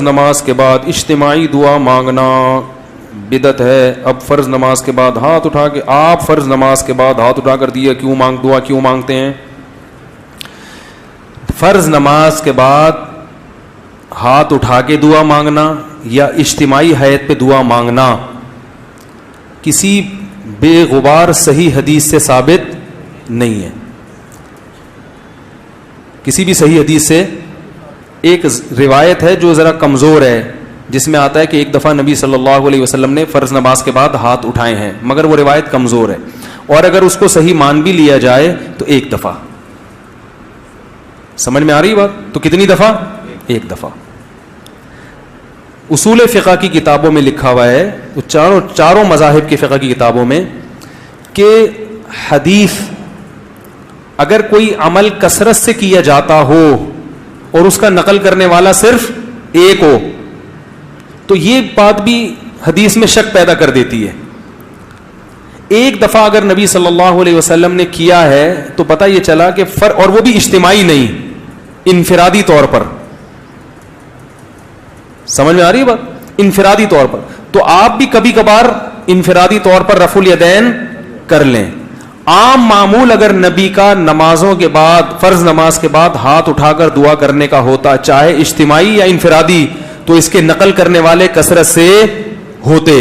نماز کے بعد اجتماعی دعا مانگنا بدعت ہے. اب فرض نماز کے بعد ہاتھ اٹھا کے آپ فرض نماز کے بعد ہاتھ اٹھا کر دیا دعا کیوں مانگتے ہیں؟ فرض نماز کے بعد ہاتھ اٹھا کے دعا مانگنا یا اجتماعی حیت پہ دعا مانگنا کسی بے غبار صحیح حدیث سے ثابت نہیں ہے. کسی بھی صحیح حدیث سے ایک روایت ہے جو ذرا کمزور ہے جس میں آتا ہے کہ ایک دفعہ نبی صلی اللہ علیہ وسلم نے فرض نماز کے بعد ہاتھ اٹھائے ہیں، مگر وہ روایت کمزور ہے، اور اگر اس کو صحیح مان بھی لیا جائے تو ایک دفعہ. سمجھ میں آ رہی بات؟ تو کتنی دفعہ؟ ایک دفعہ. اصول فقہ کی کتابوں میں لکھا ہوا ہے، چاروں مذاہب کی فقہ کی کتابوں میں، کہ حدیث اگر کوئی عمل کثرت سے کیا جاتا ہو اور اس کا نقل کرنے والا صرف ایک ہو تو یہ بات بھی حدیث میں شک پیدا کر دیتی ہے. ایک دفعہ اگر نبی صلی اللہ علیہ وسلم نے کیا ہے تو پتہ یہ چلا کہ اور وہ بھی اجتماعی نہیں، انفرادی طور پر. سمجھ میں آ رہی ہے بات؟ انفرادی طور پر. تو آپ بھی کبھی کبھار انفرادی طور پر رفع الیدین کر لیں. عام معمول اگر نبی کا نمازوں کے بعد فرض نماز کے بعد ہاتھ اٹھا کر دعا کرنے کا ہوتا، چاہے اجتماعی یا انفرادی، تو اس کے نقل کرنے والے کثرت سے ہوتے.